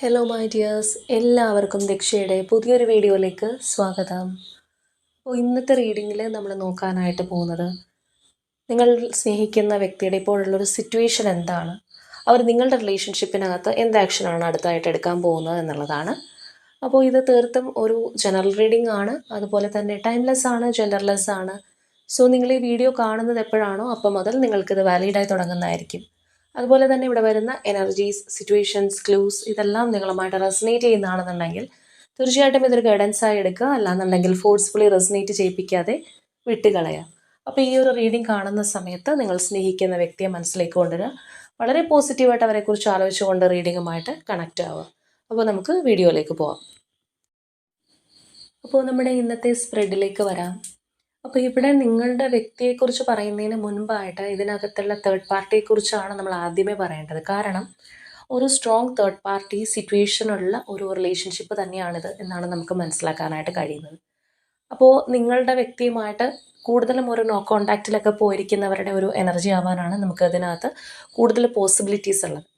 Hello my dears, എല്ലാവർക്കും ദക്ഷയുടെ പുതിയൊരു വീഡിയോയിലേക്ക് സ്വാഗതം. അപ്പോൾ ഇന്നത്തെ റീഡിങ്ങിൽ നമ്മൾ നോക്കാനായിട്ട് പോകുന്നത് നിങ്ങൾ സ്നേഹിക്കുന്ന വ്യക്തിയുടെ ഇപ്പോഴുള്ളൊരു സിറ്റുവേഷൻ എന്താണ്, അവർ നിങ്ങളുടെ റിലേഷൻഷിപ്പിനകത്ത് എന്ത് ആക്ഷനാണ് അടുത്തായിട്ട് എടുക്കാൻ പോകുന്നത് എന്നുള്ളതാണ്. അപ്പോൾ ഇത് തീർത്തും ഒരു ജനറൽ റീഡിംഗ് ആണ്, അതുപോലെ തന്നെ ടൈംലെസ് ആണ്, ജെൻഡർലെസ് ആണ്. സോ നിങ്ങൾ ഈ വീഡിയോ കാണുന്നത് എപ്പോഴാണോ അപ്പോൾ മുതൽ നിങ്ങൾക്കിത് വാലിഡായി തുടങ്ങുന്നതായിരിക്കും. അതുപോലെ തന്നെ ഇവിടെ വരുന്ന എനർജീസ്, സിറ്റുവേഷൻസ്, ക്ലൂസ് ഇതെല്ലാം നിങ്ങളുമായിട്ട് റെസനേറ്റ് ചെയ്യുന്നതാണെന്നുണ്ടെങ്കിൽ തീർച്ചയായിട്ടും ഇതൊരു ഗൈഡൻസായി എടുക്കുക. അല്ലാന്നുണ്ടെങ്കിൽ ഫോഴ്സ്ഫുള്ളി റെസനേറ്റ് ചെയ്യിപ്പിക്കാതെ വിട്ടുകളയുക. അപ്പോൾ ഈ ഒരു റീഡിംഗ് കാണുന്ന സമയത്ത് നിങ്ങൾ സ്നേഹിക്കുന്ന വ്യക്തിയെ മനസ്സിലേക്ക് കൊണ്ടുവരിക. വളരെ പോസിറ്റീവായിട്ട് അവരെക്കുറിച്ച് ആലോചിച്ചുകൊണ്ട് റീഡിങ്ങുമായിട്ട് കണക്റ്റ് ആവുക. അപ്പോൾ നമുക്ക് വീഡിയോയിലേക്ക് പോവാം. അപ്പോൾ നമ്മുടെ ഇന്നത്തെ സ്പ്രെഡിലേക്ക് വരാം. അപ്പോൾ ഇവിടെ നിങ്ങളുടെ വ്യക്തിയെക്കുറിച്ച് പറയുന്നതിന് മുൻപായിട്ട് ഇതിനകത്തുള്ള തേർഡ് പാർട്ടിയെക്കുറിച്ചാണ് നമ്മൾ ആദ്യമേ പറയേണ്ടത്. കാരണം ഒരു സ്ട്രോങ് തേർഡ് പാർട്ടി സിറ്റുവേഷനുള്ള ഒരു റിലേഷൻഷിപ്പ് തന്നെയാണിത് എന്നാണ് നമുക്ക് മനസ്സിലാക്കാനായിട്ട് കഴിയുന്നത്. അപ്പോൾ നിങ്ങളുടെ വ്യക്തിയുമായിട്ട് കൂടുതലും ഒരു നോ കോണ്ടാക്റ്റിലൊക്കെ പോയിരിക്കുന്നവരുടെ ഒരു എനർജി ആവാനാണ് നമുക്ക് അതിനകത്ത് കൂടുതൽ പോസിബിലിറ്റീസ് ഉള്ളത്.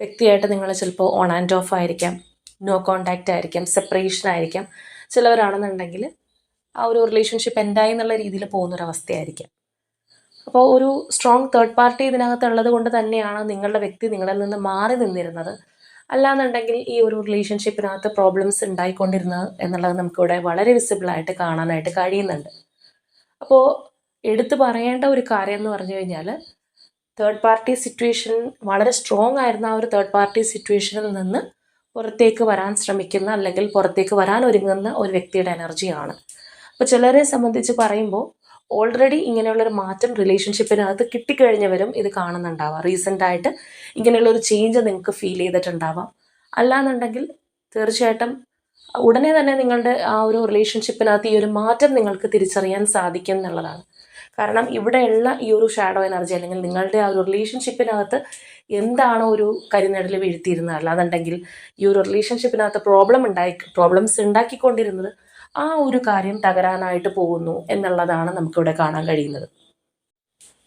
വ്യക്തിയായിട്ട് നിങ്ങൾ ചിലപ്പോൾ ഓൺ ആൻഡ് ഓഫ് ആയിരിക്കാം, നോ കോണ്ടാക്റ്റ് ആയിരിക്കാം, സെപ്പറേഷൻ ആയിരിക്കാം. ചിലവരാണെന്നുണ്ടെങ്കിൽ ആ ഒരു റിലേഷൻഷിപ്പ് എന്തായി എന്നുള്ള രീതിയിൽ പോകുന്നൊരവസ്ഥയായിരിക്കാം. അപ്പോൾ ഒരു സ്ട്രോങ് തേർഡ് പാർട്ടി ഇതിനകത്തുള്ളത് കൊണ്ട് തന്നെയാണ് നിങ്ങളുടെ വ്യക്തി നിങ്ങളിൽ നിന്ന് മാറി നിന്നിരുന്നത്. അല്ലാന്നുണ്ടെങ്കിൽ ഈ ഒരു റിലേഷൻഷിപ്പിനകത്ത് പ്രോബ്ലംസ് ഉണ്ടായിക്കൊണ്ടിരുന്നത് എന്നുള്ളത് നമുക്കിവിടെ വളരെ വിസിബിളായിട്ട് കാണാനായിട്ട് കഴിയുന്നുണ്ട്. അപ്പോൾ എടുത്തു പറയേണ്ട ഒരു കാര്യം എന്ന് പറഞ്ഞു കഴിഞ്ഞാൽ, തേർഡ് പാർട്ടി സിറ്റുവേഷൻ വളരെ സ്ട്രോങ് ആയിരുന്ന ആ ഒരു തേർഡ് പാർട്ടി സിറ്റുവേഷനിൽ നിന്ന് പുറത്തേക്ക് വരാൻ ശ്രമിക്കുന്ന അല്ലെങ്കിൽ പുറത്തേക്ക് വരാൻ ഒരുങ്ങുന്ന ഒരു വ്യക്തിയുടെ എനർജിയാണ്. അപ്പോൾ ചിലരെ സംബന്ധിച്ച് പറയുമ്പോൾ ഓൾറെഡി ഇങ്ങനെയുള്ളൊരു മാറ്റം റിലേഷൻഷിപ്പിനകത്ത് കിട്ടിക്കഴിഞ്ഞവരും ഇത് കാണുന്നുണ്ടാവാം. റീസെൻ്റായിട്ട് ഇങ്ങനെയുള്ളൊരു ചേഞ്ച് നിങ്ങൾക്ക് ഫീൽ ചെയ്തിട്ടുണ്ടാവാം. അല്ലാന്നുണ്ടെങ്കിൽ തീർച്ചയായിട്ടും ഉടനെ തന്നെ നിങ്ങളുടെ ആ ഒരു റിലേഷൻഷിപ്പിനകത്ത് ഈ ഒരു മാറ്റം നിങ്ങൾക്ക് തിരിച്ചറിയാൻ സാധിക്കും എന്നുള്ളതാണ്. കാരണം ഇവിടെയുള്ള ഈ ഒരു ഷാഡോ എനർജി അല്ലെങ്കിൽ നിങ്ങളുടെ ആ ഒരു റിലേഷൻഷിപ്പിനകത്ത് എന്താണോ ഒരു കരിനടൽ വീഴ്ത്തിയിരുന്നത്, അല്ലാന്നുണ്ടെങ്കിൽ ഈ ഒരു റിലേഷൻഷിപ്പിനകത്ത് പ്രോബ്ലംസ് ഉണ്ടാക്കിക്കൊണ്ടിരുന്നത്, ആ ഒരു കാര്യം തകരാനായിട്ട് പോകുന്നു എന്നുള്ളതാണ് നമുക്കിവിടെ കാണാൻ കഴിയുന്നത്.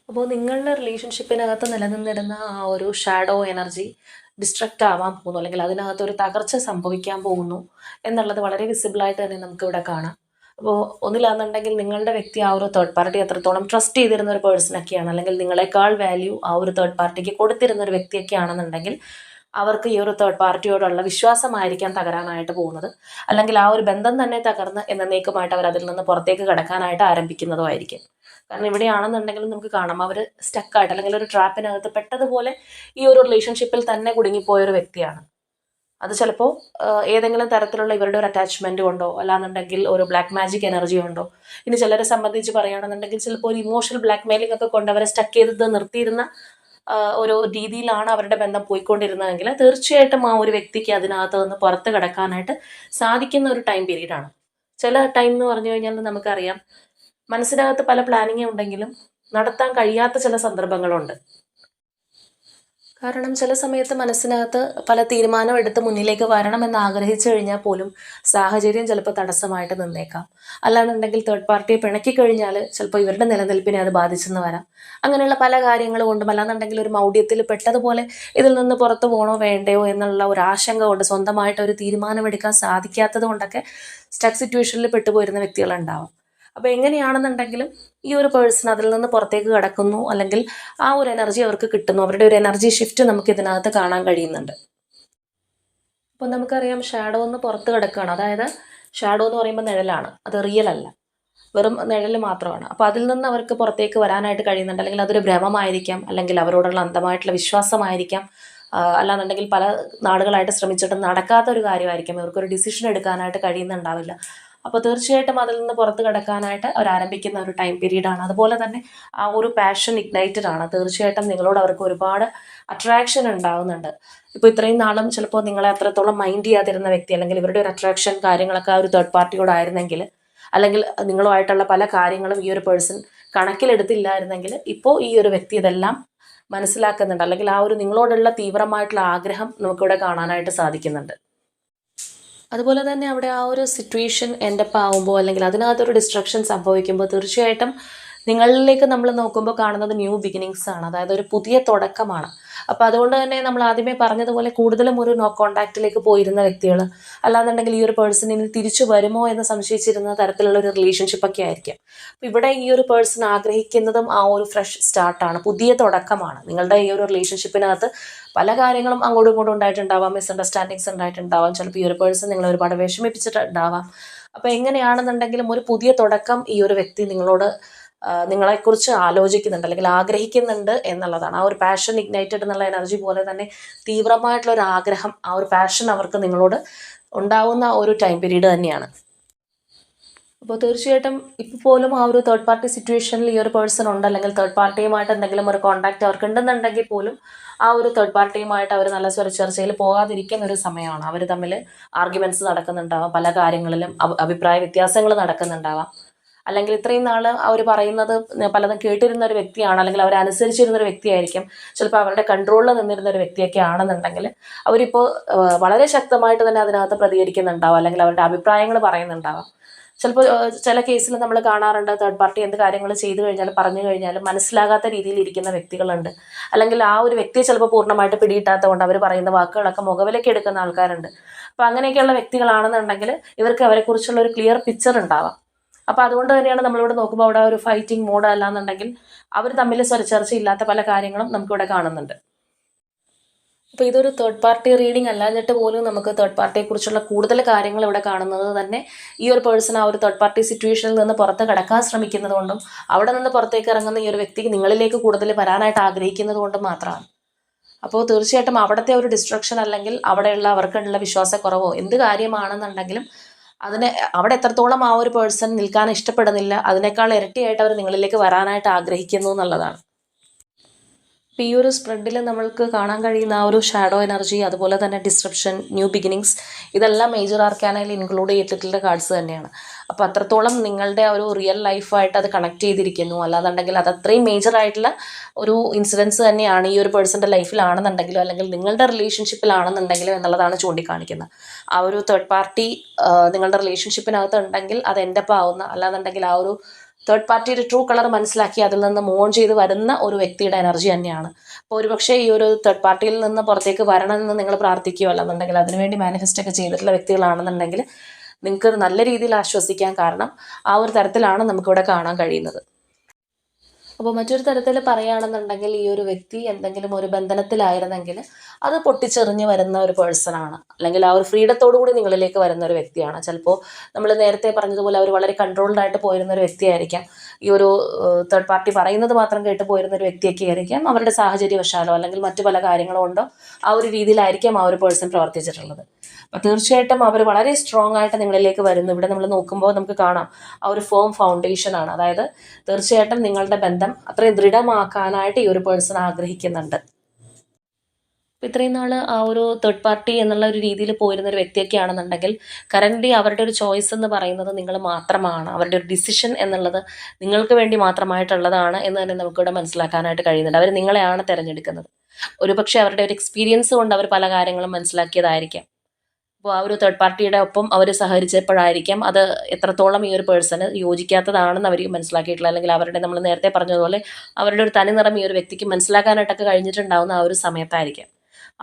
അപ്പോൾ നിങ്ങളുടെ റിലേഷൻഷിപ്പിനകത്ത് നിലനിന്നിരുന്ന ആ ഒരു ഷാഡോ എനർജി ഡിസ്ട്രക്റ്റ് ആവാൻ പോകുന്നു, അല്ലെങ്കിൽ അതിനകത്തൊരു തകർച്ച സംഭവിക്കാൻ പോകുന്നു എന്നുള്ളത് വളരെ വിസിബിളായിട്ട് തന്നെ നമുക്കിവിടെ കാണാം. അപ്പോൾ ഒന്നിലാണെന്നുണ്ടെങ്കിൽ നിങ്ങളുടെ വ്യക്തി ആ ഒരു തേർഡ് പാർട്ടി എത്രത്തോളം ട്രസ്റ്റ് ചെയ്തിരുന്ന ഒരു പേഴ്സണൊക്കെയാണ്, അല്ലെങ്കിൽ നിങ്ങളെക്കാൾ വാല്യൂ ആ ഒരു തേർഡ് പാർട്ടിക്ക് കൊടുത്തിരുന്ന ഒരു വ്യക്തിയൊക്കെ ആണെന്നുണ്ടെങ്കിൽ അവർക്ക് ഈ ഒരു തേർഡ് പാർട്ടിയോടുള്ള വിശ്വാസമായിരിക്കാം തകരാനായിട്ട് പോകുന്നത്. അല്ലെങ്കിൽ ആ ഒരു ബന്ധം തന്നെ തകർന്ന് എന്നേക്കുമായിട്ട് അവർ അതിൽ നിന്ന് പുറത്തേക്ക് കടക്കാനായിട്ട് ആരംഭിക്കുന്നതോ ആയിരിക്കും. കാരണം ഇവിടെയാണെന്നുണ്ടെങ്കിലും നമുക്ക് കാണാം, അവർ സ്റ്റക്കായിട്ട് അല്ലെങ്കിൽ ഒരു ട്രാപ്പിനകത്ത് പെട്ടതുപോലെ ഈ ഒരു റിലേഷൻഷിപ്പിൽ തന്നെ കുടുങ്ങിപ്പോയൊരു വ്യക്തിയാണ്. അത് ചിലപ്പോൾ ഏതെങ്കിലും തരത്തിലുള്ള ഇവരുടെ ഒരു അറ്റാച്ച്മെൻറ്റ് കൊണ്ടോ, അല്ലാന്നുണ്ടെങ്കിൽ ഒരു ബ്ലാക്ക് മാജിക് എനർജി കൊണ്ടോ, ഇനി ചിലരെ സംബന്ധിച്ച് പറയുകയാണെന്നുണ്ടെങ്കിൽ ചിലപ്പോൾ ഒരു ഇമോഷണൽ ബ്ലാക്ക് മെയിലിംഗ് ഒക്കെ കൊണ്ട് അവരെ സ്റ്റക്ക് ചെയ്ത് നിർത്തിയിരുന്ന ഒരു രീതിയിലാണ് അവരുടെ ബന്ധം പോയിക്കൊണ്ടിരുന്നതെങ്കിൽ തീർച്ചയായിട്ടും ആ ഒരു വ്യക്തിക്ക് അതിനകത്ത് നിന്ന് പുറത്ത് കിടക്കാനായിട്ട് സാധിക്കുന്ന ഒരു ടൈം പീരീഡാണ്. ചില ടൈം എന്ന് പറഞ്ഞു കഴിഞ്ഞാൽ നമുക്കറിയാം, മനസ്സിനകത്ത് പല പ്ലാനിങ് ഉണ്ടെങ്കിലും നടത്താൻ കഴിയാത്ത ചില സന്ദർഭങ്ങളുണ്ട്. കാരണം ചില സമയത്ത് മനസ്സിനകത്ത് പല തീരുമാനം എടുത്ത് മുന്നിലേക്ക് വരണമെന്ന് ആഗ്രഹിച്ചു കഴിഞ്ഞാൽ പോലും സാഹചര്യം ചിലപ്പോൾ തടസ്സമായിട്ട് നിന്നേക്കാം. അല്ലാന്നുണ്ടെങ്കിൽ തേർഡ് പാർട്ടിയെ പിണക്കി കഴിഞ്ഞാൽ ചിലപ്പോൾ ഇവരുടെ നിലനിൽപ്പിനെ അത് ബാധിച്ചെന്ന് വരാം. അങ്ങനെയുള്ള പല കാര്യങ്ങൾ കൊണ്ടും, അല്ലാന്നുണ്ടെങ്കിൽ ഒരു മൗഢ്യത്തിൽ പെട്ടതുപോലെ ഇതിൽ നിന്ന് പുറത്തു പോകണോ വേണ്ടയോ എന്നുള്ള ഒരു ആശങ്ക കൊണ്ട് സ്വന്തമായിട്ട് ഒരു തീരുമാനമെടുക്കാൻ സാധിക്കാത്തത് കൊണ്ടൊക്കെ സ്റ്റക്ക് സിറ്റുവേഷനിൽ പെട്ടുപോയിരുന്ന വ്യക്തികളുണ്ടാവും. അപ്പോൾ എങ്ങനെയാണെന്നുണ്ടെങ്കിലും ഈ ഒരു പേഴ്സൺ അതിൽ നിന്ന് പുറത്തേക്ക് കടക്കുന്നു, അല്ലെങ്കിൽ ആ ഒരു എനർജി അവർക്ക് കിട്ടുന്നു, അവരുടെ ഒരു എനർജി ഷിഫ്റ്റ് നമുക്ക് ഇതിനകത്ത് കാണാൻ കഴിയുന്നുണ്ട്. അപ്പോൾ നമുക്കറിയാം, ഷാഡോ ഒന്ന് പുറത്ത് കിടക്കുകയാണ്. അതായത് ഷാഡോ എന്ന് പറയുമ്പോൾ നിഴലാണ്, അത് റിയൽ അല്ല, വെറും നിഴൽ മാത്രമാണ്. അപ്പോൾ അതിൽ നിന്ന് അവർക്ക് പുറത്തേക്ക് വരാനായിട്ട് കഴിയുന്നുണ്ട്. അല്ലെങ്കിൽ അതൊരു ഭ്രമമായിരിക്കാം, അല്ലെങ്കിൽ അവരോടുള്ള അന്ധമായിട്ടുള്ള വിശ്വാസമായിരിക്കാം, അല്ലാന്നുണ്ടെങ്കിൽ പല നാടുകളായിട്ട് ശ്രമിച്ചിട്ട് നടക്കാത്ത ഒരു കാര്യമായിരിക്കാം, ഇവർക്കൊരു ഡിസിഷൻ എടുക്കാനായിട്ട് കഴിയുന്നുണ്ടാവില്ല. അപ്പോൾ തീർച്ചയായിട്ടും അതിൽ നിന്ന് പുറത്ത് കിടക്കാനായിട്ട് അവർ ആരംഭിക്കുന്ന ഒരു ടൈം പീരീഡാണ്. അതുപോലെ തന്നെ ആ ഒരു പാഷൻ ഇഗ്നൈറ്റഡ് ആണ്. തീർച്ചയായിട്ടും നിങ്ങളോട് അവർക്ക് ഒരുപാട് അട്രാക്ഷൻ ഉണ്ടാകുന്നുണ്ട്. ഇപ്പോൾ ഇത്രയും നാളും ചിലപ്പോൾ നിങ്ങളെ അത്രത്തോളം മൈൻഡ് ചെയ്യാതിരുന്ന വ്യക്തി, അല്ലെങ്കിൽ ഇവരുടെ ഒരു അട്രാക്ഷൻ കാര്യങ്ങളൊക്കെ ആ ഒരു തേർഡ് പാർട്ടിയോടായിരുന്നെങ്കിൽ, അല്ലെങ്കിൽ നിങ്ങളുമായിട്ടുള്ള പല കാര്യങ്ങളും ഈ ഒരു പേഴ്സൺ കണക്കിലെടുത്തില്ലായിരുന്നെങ്കിൽ, ഇപ്പോൾ ഈ ഒരു വ്യക്തി ഇതെല്ലാം മനസ്സിലാക്കുന്നുണ്ട്, അല്ലെങ്കിൽ ആ ഒരു നിങ്ങളോടുള്ള തീവ്രമായിട്ടുള്ള ആഗ്രഹം നമുക്കിവിടെ കാണാനായിട്ട് സാധിക്കുന്നുണ്ട്. അതുപോലെ തന്നെ അവിടെ ആ ഒരു സിറ്റുവേഷൻ എൻഡപ്പ് ആവുമ്പോൾ, അല്ലെങ്കിൽ അതിനകത്തൊരു ഡിസ്ട്രക്ഷൻ സംഭവിക്കുമ്പോൾ തീർച്ചയായിട്ടും നിങ്ങളിലേക്ക് നമ്മൾ നോക്കുമ്പോൾ കാണുന്നത് ന്യൂ ബിഗിനിങ്സ് ആണ്. അതായത് ഒരു പുതിയ തുടക്കമാണ്. അപ്പോൾ അതുകൊണ്ട് തന്നെ നമ്മൾ ആദ്യമേ പറഞ്ഞതുപോലെ കൂടുതലും ഒരു നോ കോൺടാക്റ്റിലേക്ക് പോയിരുന്ന വ്യക്തികൾ, അല്ലാന്നുണ്ടെങ്കിൽ ഈ ഒരു പേഴ്സൺ ഇനി തിരിച്ചു വരുമോ എന്ന് സംശയിച്ചിരുന്ന തരത്തിലുള്ള ഒരു റിലേഷൻഷിപ്പൊക്കെ ആയിരിക്കും. അപ്പോൾ ഇവിടെ ഈ ഒരു പേഴ്സൺ ആഗ്രഹിക്കുന്നതും ആ ഒരു ഫ്രഷ് സ്റ്റാർട്ടാണ്, പുതിയ തുടക്കമാണ്. നിങ്ങളുടെ ഈ ഒരു റിലേഷൻഷിപ്പിനകത്ത് പല കാര്യങ്ങളും അങ്ങോട്ടും ഇങ്ങോട്ടും ഉണ്ടായിട്ടുണ്ടാവാം, മിസ്അണ്ടർസ്റ്റാൻഡിങ്സ് ഉണ്ടായിട്ടുണ്ടാവാം, ചിലപ്പോൾ ഈ ഒരു പേഴ്സൺ നിങ്ങളെ ഒരുപാട് വിഷമിപ്പിച്ചിട്ടുണ്ടാവാം. അപ്പോൾ എങ്ങനെയാണെന്നുണ്ടെങ്കിലും ഒരു പുതിയ തുടക്കം ഈ ഒരു വ്യക്തി നിങ്ങളെക്കുറിച്ച് ആലോചിക്കുന്നുണ്ട് അല്ലെങ്കിൽ ആഗ്രഹിക്കുന്നുണ്ട് എന്നുള്ളതാണ്. ആ ഒരു പാഷൻ ഇഗ്നൈറ്റഡ് എന്നുള്ള എനർജി പോലെ തന്നെ തീവ്രമായിട്ടുള്ള ഒരു ആഗ്രഹം, ആ ഒരു പാഷൻ അവർക്ക് നിങ്ങളോട് ഉണ്ടാവുന്ന ഒരു ടൈം പീരീഡ് തന്നെയാണ്. അപ്പോൾ തീർച്ചയായിട്ടും ഇപ്പോൾ പോലും ആ ഒരു തേർഡ് പാർട്ടി സിറ്റുവേഷനിൽ ഈ ഒരു പേഴ്സൺ ഉണ്ട്, അല്ലെങ്കിൽ തേർഡ് പാർട്ടിയുമായിട്ട് എന്തെങ്കിലും ഒരു കോൺടാക്റ്റ് അവർക്ക് ഉണ്ടെന്നുണ്ടെങ്കിൽ പോലും ആ ഒരു തേർഡ് പാർട്ടിയുമായിട്ട് അവർ നല്ല ചർച്ചയിൽ പോകാതിരിക്കുന്ന ഒരു സമയമാണ്. അവർ തമ്മിൽ ആർഗ്യുമെൻറ്റ്സ് നടക്കുന്നുണ്ടാവാം, പല കാര്യങ്ങളിലും അഭിപ്രായ വ്യത്യാസങ്ങൾ നടക്കുന്നുണ്ടാവാം. അല്ലെങ്കിൽ ഇത്രയും നാൾ അവർ പറയുന്നത് പലതും കേട്ടിരുന്ന ഒരു വ്യക്തിയാണ്, അല്ലെങ്കിൽ അവരനുസരിച്ചിരുന്ന ഒരു വ്യക്തിയായിരിക്കും, ചിലപ്പോൾ അവരുടെ കൺട്രോളിൽ നിന്നിരുന്ന ഒരു വ്യക്തിയൊക്കെ ആണെന്നുണ്ടെങ്കിൽ അവരിപ്പോൾ വളരെ ശക്തമായിട്ട് തന്നെ അതിനകത്ത് പ്രതികരിക്കുന്നുണ്ടാവാം, അല്ലെങ്കിൽ അവരുടെ അഭിപ്രായങ്ങൾ പറയുന്നുണ്ടാവാം. ചിലപ്പോൾ ചില കേസിൽ നമ്മൾ കാണാറുണ്ട്, തേർഡ് പാർട്ടി എന്ത് കാര്യങ്ങൾ ചെയ്തു കഴിഞ്ഞാലും പറഞ്ഞു കഴിഞ്ഞാലും മനസ്സിലാകാത്ത രീതിയിൽ ഇരിക്കുന്ന വ്യക്തികളുണ്ട്, അല്ലെങ്കിൽ ആ ഒരു വ്യക്തിയെ ചിലപ്പോൾ പൂർണ്ണമായിട്ട് പിടിയിട്ടാത്തത് കൊണ്ട് അവർ പറയുന്ന വാക്കുകളൊക്കെ മുഖവിലേക്ക് എടുക്കുന്ന ആൾക്കാരുണ്ട്. അപ്പോൾ അങ്ങനെയൊക്കെയുള്ള വ്യക്തികളാണെന്നുണ്ടെങ്കിൽ ഇവർക്ക് അവരെക്കുറിച്ചുള്ള ഒരു ക്ലിയർ പിക്ചർ ഉണ്ടാവാം. അപ്പോൾ അതുകൊണ്ട് തന്നെയാണ് നമ്മളിവിടെ നോക്കുമ്പോൾ അവിടെ ഒരു ഫൈറ്റിംഗ് മോഡ് അല്ലാന്നുണ്ടെങ്കിൽ അവർ തമ്മിൽ സ്വരച്ചേർച്ചയില്ലാത്ത പല കാര്യങ്ങളും നമുക്കിവിടെ കാണുന്നുണ്ട്. അപ്പോൾ ഇതൊരു തേർഡ് പാർട്ടി റീഡിംഗ് അല്ലാഞ്ഞിട്ട് പോലും നമുക്ക് തേർഡ് പാർട്ടിയെക്കുറിച്ചുള്ള കൂടുതൽ കാര്യങ്ങൾ ഇവിടെ കാണുന്നത് തന്നെ ഈ ഒരു പേഴ്സൺ ആ ഒരു തേർഡ് പാർട്ടി സിറ്റുവേഷനിൽ നിന്ന് പുറത്ത് കടക്കാൻ ശ്രമിക്കുന്നത് കൊണ്ടും അവിടെ നിന്ന് പുറത്തേക്ക് ഇറങ്ങുന്ന ഈ ഒരു വ്യക്തിക്ക് നിങ്ങളിലേക്ക് കൂടുതൽ വരാനായിട്ട് ആഗ്രഹിക്കുന്നത് കൊണ്ടും മാത്രമാണ്. അപ്പോൾ തീർച്ചയായിട്ടും അവിടുത്തെ ഒരു ഡിസ്ട്രക്ഷൻ അല്ലെങ്കിൽ അവിടെയുള്ള അവർക്കുള്ള വിശ്വാസക്കുറവോ എന്ത് കാര്യമാണെന്നുണ്ടെങ്കിലും അവിടെ എത്രത്തോളം ആ ഒരു പേഴ്സൺ നിൽക്കാൻ ഇഷ്ടപ്പെടുന്നില്ല, അതിനേക്കാൾ ഇരട്ടിയായിട്ട് അവർ നിങ്ങളിലേക്ക് വരാനായിട്ട് ആഗ്രഹിക്കുന്നു എന്നുള്ളതാണ്. അപ്പോൾ ഈ ഒരു സ്പ്രെഡിൽ നമ്മൾക്ക് കാണാൻ കഴിയുന്ന ആ ഒരു ഷാഡോ എനർജി, അതുപോലെ തന്നെ ഡിസ്ട്രപ്ഷൻ, ന്യൂ ബിഗിനിങ്സ്, ഇതെല്ലാം മേജർ ആർക്കാനയിൽ ഇൻക്ലൂഡ് ചെയ്തിട്ടുള്ള കാർഡ്സ് തന്നെയാണ്. അപ്പോൾ അത്രത്തോളം നിങ്ങളുടെ ഒരു റിയൽ ലൈഫായിട്ട് അത് കണക്ട് ചെയ്തിരിക്കുന്നു, അല്ലാന്നുണ്ടെങ്കിൽ അത് അത്രയും മേജർ ആയിട്ടുള്ള ഒരു ഇൻസിഡൻസ് തന്നെയാണ് ഈ ഒരു പേഴ്സൻ്റെ ലൈഫിലാണെന്നുണ്ടെങ്കിലും അല്ലെങ്കിൽ നിങ്ങളുടെ റിലേഷൻഷിപ്പിലാണെന്നുണ്ടെങ്കിലും എന്നുള്ളതാണ് ചൂണ്ടിക്കാണിക്കുന്നത്. ആ ഒരു തേർഡ് പാർട്ടി നിങ്ങളുടെ റിലേഷൻഷിപ്പിനകത്ത് ഉണ്ടെങ്കിൽ അത് എൻഡപ്പ് ആവുന്ന, അല്ലാന്നുണ്ടെങ്കിൽ ആ ഒരു തേർഡ് പാർട്ടിയുടെ ട്രൂ കളർ മനസ്സിലാക്കി അതിൽ നിന്ന് മൂവ് ഓൺ ചെയ്ത് വരുന്ന ഒരു വ്യക്തിയുടെ എനർജി തന്നെയാണ്. അപ്പോൾ ഒരുപക്ഷെ ഈ ഒരു തേർഡ് പാർട്ടിയിൽ നിന്ന് പുറത്തേക്ക് വരണമെന്ന് നിങ്ങൾ പ്രാർത്ഥിക്കുകയോ അല്ലെന്നുണ്ടെങ്കിൽ അതിനുവേണ്ടി മാനിഫെസ്റ്റ് ഒക്കെ ചെയ്തിട്ടുള്ള വ്യക്തികളാണെന്നുണ്ടെങ്കിൽ നിങ്ങൾക്ക് നല്ല രീതിയിൽ ആശ്വസിക്കാൻ, കാരണം ആ ഒരു തരത്തിലാണ് നമുക്കിവിടെ കാണാൻ കഴിയുന്നത്. അപ്പോൾ മറ്റൊരു തരത്തിൽ പറയുകയാണെന്നുണ്ടെങ്കിൽ ഈ ഒരു വ്യക്തി എന്തെങ്കിലും ഒരു ബന്ധനത്തിലായിരുന്നെങ്കിൽ അത് പൊട്ടിച്ചെറിഞ്ഞ് വരുന്ന ഒരു പേഴ്സണാണ്, അല്ലെങ്കിൽ ആ ഒരു ഫ്രീഡത്തോടു കൂടി നിങ്ങളിലേക്ക് വരുന്ന ഒരു വ്യക്തിയാണ്. ചിലപ്പോൾ നമ്മൾ നേരത്തെ പറഞ്ഞതുപോലെ അവർ വളരെ കൺട്രോൾഡ് ആയിട്ട് പോയിരുന്ന ഒരു വ്യക്തിയായിരിക്കാം, ഈ ഒരു തേർഡ് പാർട്ടി പറയുന്നത് മാത്രം കേട്ട് പോയിരുന്ന ഒരു വ്യക്തിയൊക്കെ ആയിരിക്കാം. അവരുടെ സാഹചര്യവശാലോ അല്ലെങ്കിൽ മറ്റു പല കാര്യങ്ങളോ കൊണ്ടോ ആ ഒരു രീതിയിലായിരിക്കാം ആ ഒരു പേഴ്സൺ പ്രവർത്തിച്ചിട്ടുള്ളത്. അപ്പോൾ തീർച്ചയായിട്ടും അവർ വളരെ സ്ട്രോങ് ആയിട്ട് നിങ്ങളിലേക്ക് വരുന്നു. ഇവിടെ നമ്മൾ നോക്കുമ്പോൾ നമുക്ക് കാണാം ആ ഒരു ഫേം ഫൗണ്ടേഷനാണ്. അതായത് തീർച്ചയായിട്ടും നിങ്ങളുടെ ബന്ധം അത്രയും ദൃഢമാക്കാനായിട്ട് ഈ ഒരു പേഴ്സൺ ആഗ്രഹിക്കുന്നുണ്ട്. അപ്പോൾ ഇത്രയും നാൾ ആ ഒരു തേർഡ് പാർട്ടി എന്നുള്ള ഒരു രീതിയിൽ പോയിരുന്ന ഒരു വ്യക്തിയൊക്കെ ആണെന്നുണ്ടെങ്കിൽ കറൻ്റ്ലി അവരുടെ ഒരു ചോയ്സ് എന്ന് പറയുന്നത് നിങ്ങൾ മാത്രമാണ്. അവരുടെ ഒരു ഡിസിഷൻ എന്നുള്ളത് നിങ്ങൾക്ക് വേണ്ടി മാത്രമായിട്ടുള്ളതാണ് എന്ന് തന്നെ നമുക്കിവിടെ മനസ്സിലാക്കാനായിട്ട് കഴിയുന്നുണ്ട്. അവർ നിങ്ങളെയാണ് തിരഞ്ഞെടുക്കുന്നത്. ഒരുപക്ഷെ അവരുടെ ഒരു എക്സ്പീരിയൻസ് കൊണ്ട് അവർ പല കാര്യങ്ങളും മനസ്സിലാക്കിയതായിരിക്കാം. അപ്പോൾ ആ ഒരു തേർഡ് പാർട്ടിയുടെ ഒപ്പം അവർ സഹകരിച്ചപ്പോഴായിരിക്കാം അത് എത്രത്തോളം ഈ ഒരു പേഴ്സണ് യോജിക്കാത്തതാണെന്ന് അവർ മനസ്സിലാക്കിയിട്ടുള്ളത്, അല്ലെങ്കിൽ അവരുടെ നമ്മൾ നേരത്തെ പറഞ്ഞതുപോലെ അവരുടെ ഒരു തനിനിറം ഈ ഒരു വ്യക്തിക്ക് മനസ്സിലാക്കാനായിട്ടൊക്കെ കഴിഞ്ഞിട്ടുണ്ടാവുന്ന ആ ഒരു സമയത്തായിരിക്കാം.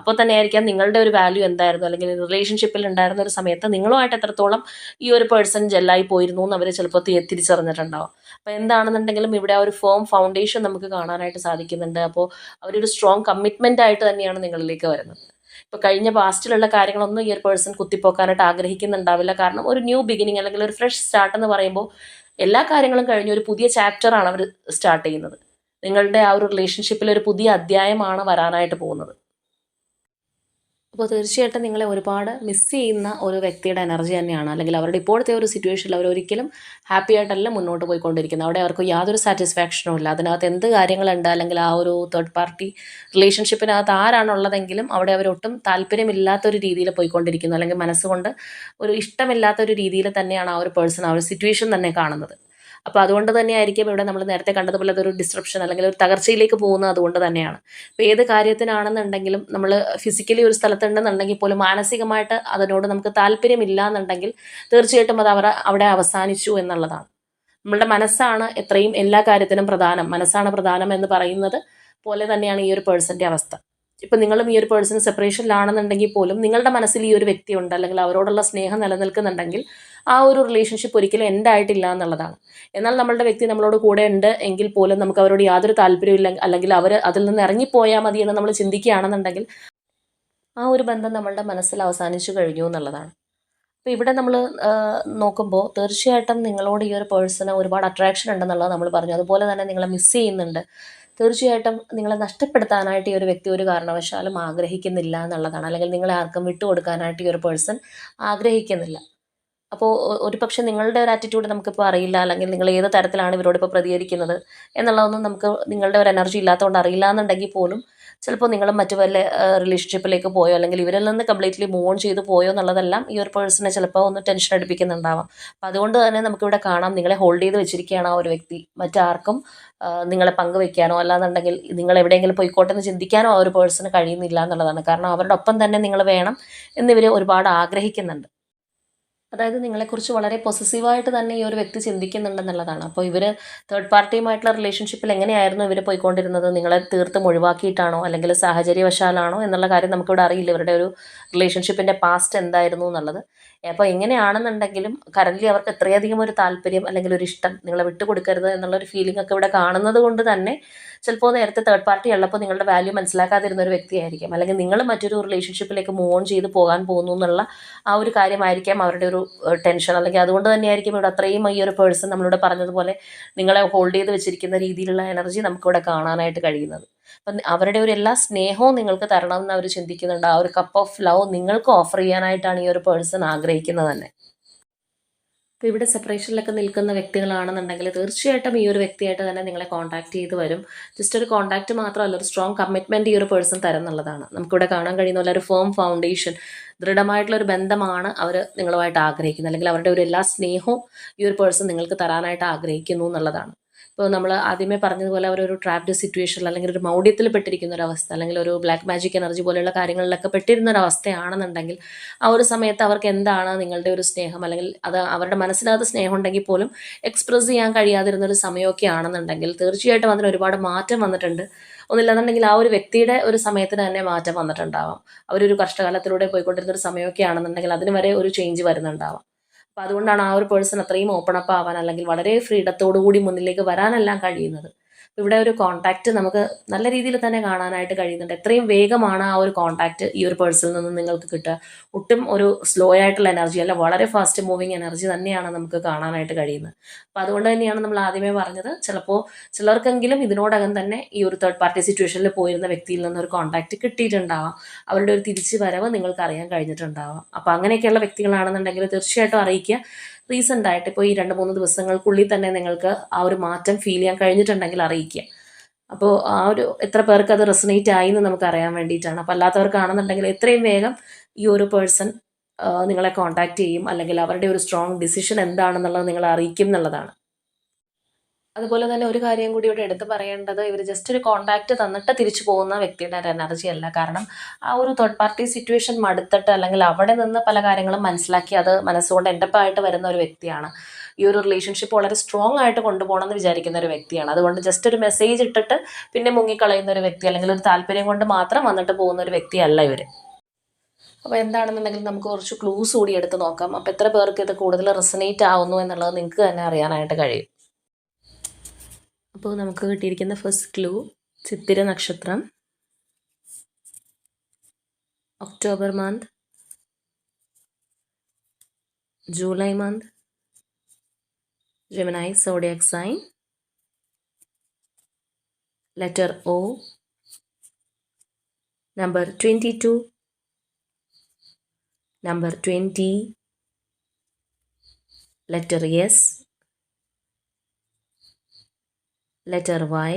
അപ്പോൾ തന്നെ ആയിരിക്കാം നിങ്ങളുടെ ഒരു വാല്യൂ എന്തായിരുന്നു, അല്ലെങ്കിൽ റിലേഷൻഷിപ്പിൽ ഉണ്ടായിരുന്ന ഒരു സമയത്ത് നിങ്ങളുമായിട്ട് എത്രത്തോളം ഈ ഒരു പേഴ്സൺ ജെല്ലായി പോയിരുന്നു എന്ന് അവർ ചിലപ്പോൾ തിരിച്ചറിഞ്ഞിട്ടുണ്ടാവും. അപ്പോൾ എന്താണെന്നുണ്ടെങ്കിലും ഇവിടെ ആ ഒരു ഫേം ഫൗണ്ടേഷൻ നമുക്ക് കാണാനായിട്ട് സാധിക്കുന്നുണ്ട്. അപ്പോൾ അവരൊരു സ്ട്രോങ് കമ്മിറ്റ്മെൻ്റ് ആയിട്ട് തന്നെയാണ് നിങ്ങളിലേക്ക് വരുന്നത്. ഇപ്പോൾ കഴിഞ്ഞ പാസ്റ്റിലുള്ള കാര്യങ്ങളൊന്നും ഈ ഒരു പേഴ്സൺ കുത്തിപ്പോക്കാനായിട്ട് ആഗ്രഹിക്കുന്നുണ്ടാവില്ല. കാരണം ഒരു ന്യൂ ബിഗിനിങ് അല്ലെങ്കിൽ ഒരു ഫ്രഷ് സ്റ്റാർട്ട് എന്ന് പറയുമ്പോൾ എല്ലാ കാര്യങ്ങളും കഴിഞ്ഞ് ഒരു പുതിയ ചാപ്റ്ററാണ് അവർ സ്റ്റാർട്ട് ചെയ്യുന്നത്. നിങ്ങളുടെ ആ ഒരു റിലേഷൻഷിപ്പിൽ ഒരു പുതിയ അധ്യായമാണ് വരാനായിട്ട് പോകുന്നത്. അപ്പോൾ തീർച്ചയായിട്ടും നിങ്ങളെ ഒരുപാട് മിസ് ചെയ്യുന്ന ഒരു വ്യക്തിയുടെ എനർജി തന്നെയാണ്, അല്ലെങ്കിൽ അവരുടെ ഇപ്പോഴത്തെ ഒരു സിറ്റുവേഷനിൽ അവരൊരിക്കലും ഹാപ്പി ആയിട്ടല്ല മുന്നോട്ട് പോയിക്കൊണ്ടിരിക്കുന്നത്. അവിടെ അവർക്ക് യാതൊരു സാറ്റിസ്ഫാക്ഷനും ഇല്ല. അതിനകത്ത് എന്ത് കാര്യങ്ങളുണ്ട്, അല്ലെങ്കിൽ ആ ഒരു തേർഡ് പാർട്ടി റിലേഷൻഷിപ്പിനകത്ത് ആരാണുള്ളതെങ്കിലും അവിടെ അവരൊട്ടും താല്പര്യമില്ലാത്തൊരു രീതിയിൽ പോയിക്കൊണ്ടിരിക്കുന്നു, അല്ലെങ്കിൽ മനസ്സുകൊണ്ട് ഒരു ഇഷ്ടമില്ലാത്തൊരു രീതിയിൽ തന്നെയാണ് ആ ഒരു പേഴ്സൺ ആ ഒരു സിറ്റുവേഷൻ തന്നെ കാണുന്നത്. അപ്പോൾ അതുകൊണ്ട് തന്നെയായിരിക്കും ഇവിടെ നമ്മൾ നേരത്തെ കണ്ടതുപോലെ അതൊരു ഡിസ്ട്രപ്ഷൻ അല്ലെങ്കിൽ ഒരു തകർച്ചയിലേക്ക് പോകുന്നത് അതുകൊണ്ട് തന്നെയാണ്. അപ്പോൾ ഏത് കാര്യത്തിനാണെന്നുണ്ടെങ്കിലും നമ്മൾ ഫിസിക്കലി ഒരു സ്ഥലത്തുണ്ടെന്നുണ്ടെങ്കിൽ പോലും മാനസികമായിട്ട് അതിനോട് നമുക്ക് താല്പര്യമില്ല എന്നുണ്ടെങ്കിൽ തീർച്ചയായിട്ടും അത് അവിടെ അവസാനിച്ചു എന്നുള്ളതാണ്. നമ്മളുടെ മനസ്സാണ് എത്രയും എല്ലാ കാര്യത്തിനും പ്രധാനം, മനസ്സാണ് പ്രധാനം എന്ന് പറയുന്നത് പോലെ തന്നെയാണ് ഈ ഒരു പേഴ്സൻ്റെ അവസ്ഥ. ഇപ്പം നിങ്ങളും ഈ ഒരു പേഴ്സൺ സെപ്പറേഷനിലാണെന്നുണ്ടെങ്കിൽ പോലും നിങ്ങളുടെ മനസ്സിൽ ഈ ഒരു വ്യക്തിയുണ്ട്, അല്ലെങ്കിൽ അവരോടുള്ള സ്നേഹം നിലനിൽക്കുന്നുണ്ടെങ്കിൽ ആ ഒരു റിലേഷൻഷിപ്പ് ഒരിക്കലും എൻഡ് ആയിട്ടില്ല എന്നുള്ളതാണ്. എന്നാൽ നമ്മളുടെ വ്യക്തി നമ്മളോട് കൂടെ ഉണ്ട് എങ്കിൽ പോലും നമുക്ക് അവരോട് യാതൊരു താല്പര്യമില്ല, അല്ലെങ്കിൽ അവർ അതിൽ നിന്ന് ഇറങ്ങിപ്പോയാൽ മതി എന്ന് നമ്മൾ ചിന്തിക്കുകയാണെന്നുണ്ടെങ്കിൽ ആ ഒരു ബന്ധം നമ്മളുടെ മനസ്സിൽ അവസാനിച്ചു കഴിഞ്ഞു എന്നുള്ളതാണ്. അപ്പോൾ ഇവിടെ നമ്മൾ നോക്കുമ്പോൾ തീർച്ചയായിട്ടും നിങ്ങളോട് ഈ ഒരു പേഴ്സണ് ഒരുപാട് അട്രാക്ഷൻ ഉണ്ടെന്നുള്ളത് നമ്മൾ പറഞ്ഞു. അതുപോലെ തന്നെ നിങ്ങളെ മിസ് ചെയ്യുന്നുണ്ട്. തീർച്ചയായിട്ടും നിങ്ങളെ നഷ്ടപ്പെടുത്താനായിട്ട് ഈ ഒരു വ്യക്തി ഒരു കാരണവശാലും ആഗ്രഹിക്കുന്നില്ല എന്നുള്ളതാണ്. അല്ലെങ്കിൽ നിങ്ങളെ ആർക്കും വിട്ടുകൊടുക്കാനായിട്ട് ഈ ഒരു പേഴ്സൺ ആഗ്രഹിക്കുന്നില്ല. അപ്പോൾ ഒരു പക്ഷേ നിങ്ങളുടെ ഒരു ആറ്റിറ്റ്യൂഡ് നമുക്കിപ്പോൾ അറിയില്ല, അല്ലെങ്കിൽ നിങ്ങൾ ഏത് തരത്തിലാണ് ഇവരോട് ഇപ്പോൾ പ്രതികരിക്കുന്നത് എന്നുള്ളതൊന്നും നമുക്ക് നിങ്ങളുടെ ഒരു എനർജി ഇല്ലാത്തതുകൊണ്ട് അറിയില്ല എന്നുണ്ടെങ്കിൽ പോലും ചിലപ്പോൾ നിങ്ങൾ മറ്റു വല്ല റിലേഷൻഷിപ്പിലേക്ക് പോയോ, അല്ലെങ്കിൽ ഇവരിൽ നിന്ന് കംപ്ലീറ്റ്ലി മൂവ് ഓൺ ചെയ്ത് പോയോ എന്നുള്ളതെല്ലാം ഈ ഒരു പേഴ്സണെ ചിലപ്പോൾ ഒന്ന് ടെൻഷൻ അടുപ്പിക്കുന്നുണ്ടാവാം. അപ്പം അതുകൊണ്ട് തന്നെ നമുക്കിവിടെ കാണാം, നിങ്ങളെ ഹോൾഡ് ചെയ്ത് വെച്ചിരിക്കുകയാണ് ആ ഒരു വ്യക്തി. മറ്റാർക്കും നിങ്ങളെ പങ്കുവെക്കാനോ അല്ലാന്നുണ്ടെങ്കിൽ നിങ്ങൾ എവിടെയെങ്കിലും പോയിക്കോട്ടെ എന്ന് ചിന്തിക്കാനോ ആ ഒരു പേഴ്സണ് കഴിയുന്നില്ല എന്നുള്ളതാണ്. കാരണം അവരുടെ ഒപ്പം തന്നെ നിങ്ങൾ വേണം എന്നിവർ ഒരുപാട് ആഗ്രഹിക്കുന്നുണ്ട്. അതായത് നിങ്ങളെക്കുറിച്ച് വളരെ പൊസസീവായിട്ട് തന്നെ ഈ ഒരു വ്യക്തി ചിന്തിക്കുന്നുണ്ടെന്നുള്ളതാണ്. അപ്പോൾ ഇവർ തേർഡ് പാർട്ടിയുമായിട്ടുള്ള റിലേഷൻഷിപ്പിൽ എങ്ങനെയായിരുന്നു ഇവർ പോയിക്കൊണ്ടിരുന്നത്? നിങ്ങളെ തീർത്തും ഒഴിവാക്കിയിട്ടാണോ, അല്ലെങ്കിൽ സാഹചര്യവശാലാണോ എന്നുള്ള കാര്യം നമുക്കിവിടെ അറിയില്ല, ഇവരുടെ ഒരു റിലേഷൻഷിപ്പിൻ്റെ പാസ്റ്റ് എന്തായിരുന്നു എന്നുള്ളത്. അപ്പോൾ എങ്ങനെയാണെന്നുണ്ടെങ്കിലും കറൻ്റ്ലി അവർക്ക് എത്രയധികം ഒരു താല്പര്യം അല്ലെങ്കിൽ ഒരു ഇഷ്ടം നിങ്ങളെ വിട്ടുകൊടുക്കരുത് എന്നുള്ളൊരു ഫീലിംഗ് ഒക്കെ ഇവിടെ കാണുന്നത് കൊണ്ട് തന്നെ ചിലപ്പോൾ നേരത്തെ തേർഡ് പാർട്ടി ഉള്ളപ്പോൾ നിങ്ങളുടെ വാല്യൂ മനസ്സിലാക്കാതിരുന്ന ഒരു വ്യക്തിയായിരിക്കും, അല്ലെങ്കിൽ നിങ്ങൾ മറ്റൊരു റിലേഷൻഷിപ്പിലേക്ക് മൂവ് ഓൺ ചെയ്ത് പോകാൻ പോകുന്നു എന്നുള്ള ആ ഒരു കാര്യമായിരിക്കാം അവരുടെ ഒരു ടെൻഷൻ. അല്ലെങ്കിൽ അതുകൊണ്ട് തന്നെയായിരിക്കും ഇവിടെ അത്രയും ഈ ഒരു പേഴ്സൺ നമ്മളിവിടെ പറഞ്ഞതുപോലെ നിങ്ങളെ ഹോൾഡ് ചെയ്ത് വെച്ചിരിക്കുന്ന രീതിയിലുള്ള എനർജി നമുക്കിവിടെ കാണാനായിട്ട് കഴിയുന്നത്. അപ്പം അവരുടെ ഒരു എല്ലാ സ്നേഹവും നിങ്ങൾക്ക് തരണം എന്ന് അവർ ചിന്തിക്കുന്നുണ്ട്. ആ ഒരു കപ്പ് ഓഫ് ലവ് നിങ്ങൾക്ക് ഓഫർ ചെയ്യാനായിട്ടാണ് ഈ ഒരു പേഴ്സൺ ആഗ്രഹിക്കുന്നത് തന്നെ. ഇപ്പോൾ ഇവിടെ സെപ്പറേഷനിലൊക്കെ നിൽക്കുന്ന വ്യക്തികളാണെന്നുണ്ടെങ്കിൽ തീർച്ചയായിട്ടും ഈ ഒരു വ്യക്തിയായിട്ട് തന്നെ നിങ്ങളെ കോൺടാക്ട് ചെയ്ത് വരും. ജസ്റ്റ് ഒരു കോൺടാക്ട് മാത്രമല്ല, ഒരു സ്ട്രോങ് കമ്മിറ്റ്മെൻറ്റ് ഈ ഒരു പേഴ്സൺ തരും എന്നുള്ളതാണ്. നമുക്കിവിടെ കാണാൻ കഴിയുന്ന പോലെ ഒരു ഫേം ഫൗണ്ടേഷൻ, ദൃഢമായിട്ടുള്ളൊരു ബന്ധമാണ് അവർ നിങ്ങളുമായിട്ട് ആഗ്രഹിക്കുന്നത്, അല്ലെങ്കിൽ അവരുടെ ഒരു എല്ലാ സ്നേഹവും ഈ ഒരു പേഴ്സൺ നിങ്ങൾക്ക് തരാനായിട്ട് ആഗ്രഹിക്കുന്നു എന്നുള്ളതാണ്. ഇപ്പോൾ നമ്മൾ ആദ്യമേ പറഞ്ഞതുപോലെ അവരൊരു ട്രാപ്ഡ് സിറ്റുവേഷനിൽ, അല്ലെങ്കിൽ ഒരു മൗഢ്യത്തിൽ പെട്ടിരിക്കുന്ന ഒരു അവസ്ഥ, അല്ലെങ്കിൽ ഒരു ബ്ലാക്ക് മാജിക് എനർജി പോലെയുള്ള കാര്യങ്ങളിലൊക്കെ പെട്ടിരുന്ന ഒരു അവസ്ഥയാണെന്നുണ്ടെങ്കിൽ ആ ഒരു സമയത്ത് അവർക്ക് എന്താണ് നിങ്ങളുടെ ഒരു സ്നേഹം, അല്ലെങ്കിൽ അത് അവരുടെ മനസ്സിനകത്ത് സ്നേഹം ഉണ്ടെങ്കിൽ പോലും എക്സ്പ്രസ് ചെയ്യാൻ കഴിയാതിരുന്ന ഒരു സമയമൊക്കെ ആണെന്നുണ്ടെങ്കിൽ തീർച്ചയായിട്ടും അതിന് ഒരുപാട് മാറ്റം വന്നിട്ടുണ്ട്. ഒന്നില്ലെന്നുണ്ടെങ്കിൽ ആ ഒരു വ്യക്തിയുടെ ഒരു സമയത്തിന് തന്നെ മാറ്റം വന്നിട്ടുണ്ടാവാം. അവരൊരു കഷ്ടകാലത്തിലൂടെ പോയിക്കൊണ്ടിരുന്ന ഒരു സമയമൊക്കെ ആണെന്നുണ്ടെങ്കിൽ അതിന് വരെ ഒരു ചേഞ്ച് വരുന്നുണ്ടാവാം. അപ്പോൾ അതുകൊണ്ടാണ് ആ ഒരു പേഴ്സൺ അത്രയും ഓപ്പൺ അപ്പ് ആവാൻ, അല്ലെങ്കിൽ വളരെ ഫ്രീഡത്തോടു കൂടി മുന്നിലേക്ക് വരാനെല്ലാം കഴിയുന്നത്. ഇവിടെ ഒരു കോൺടാക്റ്റ് നമുക്ക് നല്ല രീതിയിൽ തന്നെ കാണാനായിട്ട് കഴിയുന്നുണ്ട്. എത്രയും വേഗമാണ് ആ ഒരു കോൺടാക്റ്റ് ഈ ഒരു പേഴ്സണിൽ നിന്ന് നിങ്ങൾക്ക് കിട്ടുക. ഒട്ടും ഒരു സ്ലോ ആയിട്ടുള്ള എനർജി അല്ല, വളരെ ഫാസ്റ്റ് മൂവിങ് എനർജി തന്നെയാണ് നമുക്ക് കാണാനായിട്ട് കഴിയുന്നത്. അപ്പോൾ അതുകൊണ്ട് തന്നെയാണ് നമ്മൾ ആദ്യമേ പറഞ്ഞത്, ചിലപ്പോൾ ചിലർക്കെങ്കിലും ഇതിനോടകം തന്നെ ഈ ഒരു തേർഡ് പാർട്ടി സിറ്റുവേഷനിൽ പോയിരുന്ന വ്യക്തിയിൽ നിന്ന് ഒരു കോൺടാക്റ്റ് കിട്ടിയിട്ടുണ്ടാവാം. അവരുടെ ഒരു തിരിച്ചു വരവ് നിങ്ങൾക്ക് അറിയാൻ കഴിഞ്ഞിട്ടുണ്ടാവാം. അപ്പോൾ അങ്ങനെയൊക്കെയുള്ള വ്യക്തികളാണെന്നുണ്ടെങ്കിൽ തീർച്ചയായിട്ടും അറിയിക്കുക. റീസെൻ്റ് ആയിട്ട് ഇപ്പോൾ ഈ 2-3 ദിവസങ്ങൾക്കുള്ളിൽ തന്നെ നിങ്ങൾക്ക് ആ ഒരു മാറ്റം ഫീൽ ചെയ്യാൻ കഴിഞ്ഞിട്ടുണ്ടെങ്കിൽ അറിയിക്കുക. അപ്പോൾ ആ ഒരു എത്ര പേർക്ക് അത് റെസനേറ്റ് ആയി എന്ന് നമുക്ക് അറിയാൻ വേണ്ടിയിട്ടാണ്. അപ്പോൾ അല്ലാത്തവർക്കാണെന്നുണ്ടെങ്കിൽ എത്രയും വേഗം ഈ ഒരു പേഴ്സൺ നിങ്ങളെ കോൺടാക്റ്റ് ചെയ്യും, അല്ലെങ്കിൽ അവരുടെ ഒരു സ്ട്രോങ് ഡിസിഷൻ എന്താണെന്നുള്ളത് നിങ്ങളെ അറിയിക്കും എന്നുള്ളതാണ്. അതുപോലെ തന്നെ ഒരു കാര്യം കൂടി ഇവിടെ എടുത്ത് പറയേണ്ടത്, ഇവർ ജസ്റ്റ് ഒരു കോൺടാക്റ്റ് തന്നിട്ട് തിരിച്ചു പോകുന്ന വ്യക്തിയുടെ ഒരു എനർജി അല്ല. കാരണം ആ ഒരു തേർഡ് പാർട്ടി സിറ്റുവേഷൻ മടുത്തിട്ട്, അല്ലെങ്കിൽ അവിടെ നിന്ന് പല കാര്യങ്ങളും മനസ്സിലാക്കി അത് മനസ്സുകൊണ്ട് എൻ്റപ്പായിട്ട് വരുന്ന ഒരു വ്യക്തിയാണ്. ഈ ഒരു റിലേഷൻഷിപ്പ് വളരെ സ്ട്രോങ് ആയിട്ട് കൊണ്ടുപോകണം എന്ന് വിചാരിക്കുന്ന ഒരു വ്യക്തിയാണ്. അതുകൊണ്ട് ജസ്റ്റ് ഒരു മെസ്സേജ് ഇട്ടിട്ട് പിന്നെ മുങ്ങിക്കളയുന്ന ഒരു വ്യക്തി, അല്ലെങ്കിൽ ഒരു താല്പര്യം കൊണ്ട് മാത്രം വന്നിട്ട് പോകുന്ന ഒരു വ്യക്തിയല്ല ഇവർ. അപ്പോൾ എന്താണെന്നുണ്ടെങ്കിൽ നമുക്ക് കുറച്ച് ക്ലൂസ് കൂടി എടുത്ത് നോക്കാം. അപ്പോൾ എത്ര പേർക്ക് ഇത് കൂടുതൽ റെസനേറ്റ് ആവുന്നു എന്നുള്ളത് നിങ്ങൾക്ക് തന്നെ അറിയാനായിട്ട് കഴിയും. അപ്പോൾ നമുക്ക് കിട്ടിയിരിക്കുന്ന ഫസ്റ്റ് ക്ലൂ, ചിത്തിര നക്ഷത്രം, October month, July month, Gemini zodiac sign, letter O, number 22, number 20, letter S, letter Y,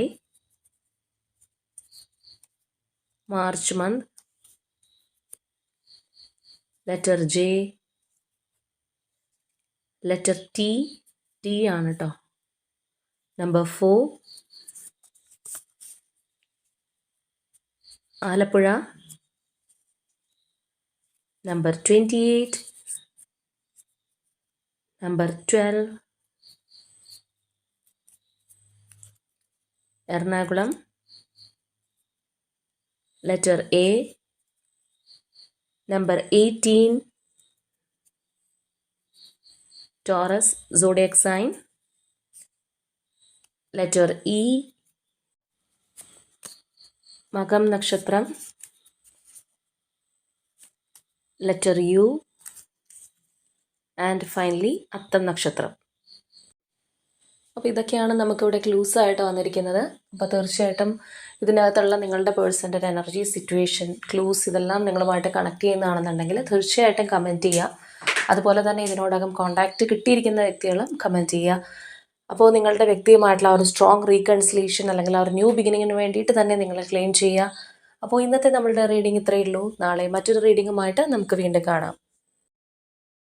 March month, letter J, letter T ആണ് കേട്ടോ, number 4, Alappuzha, number 28, number 12, Ernakulam, letter A, number 18, Taurus zodiac sign, letter E, Magam Nakshatram, letter U, and finally Attam Nakshatram. അപ്പോൾ ഇതൊക്കെയാണ് നമുക്കിവിടെ clues ആയിട്ട് വന്നിരിക്കുന്നത്. അപ്പോൾ തീർച്ചയായിട്ടും ഇതിനകത്തുള്ള നിങ്ങളുടെ പേഴ്സൻ്റെ ഒരു എനർജി, സിറ്റുവേഷൻ, ക്ലൂസ് ഇതെല്ലാം നിങ്ങളുമായിട്ട് കണക്ട് ചെയ്യുന്നതാണെന്നുണ്ടെങ്കിൽ തീർച്ചയായിട്ടും കമൻറ്റ് ചെയ്യുക. അതുപോലെ തന്നെ ഇതിനോടകം കോൺടാക്റ്റ് കിട്ടിയിരിക്കുന്ന വ്യക്തികളും കമൻറ്റ് ചെയ്യുക. അപ്പോൾ നിങ്ങളുടെ വ്യക്തിയുമായിട്ടുള്ള ആ ഒരു സ്ട്രോങ് റീകൺസിലേഷൻ അല്ലെങ്കിൽ ആ ഒരു ന്യൂ ബിഗിനിങ്ങിന് വേണ്ടിയിട്ട് തന്നെ നിങ്ങൾ ക്ലെയിം ചെയ്യുക. അപ്പോൾ ഇന്നത്തെ നമ്മളുടെ റീഡിംഗ് ഇത്രയേ ഉള്ളൂ. നാളെ മറ്റൊരു റീഡിങ്ങുമായിട്ട് നമുക്ക് വീണ്ടും കാണാം.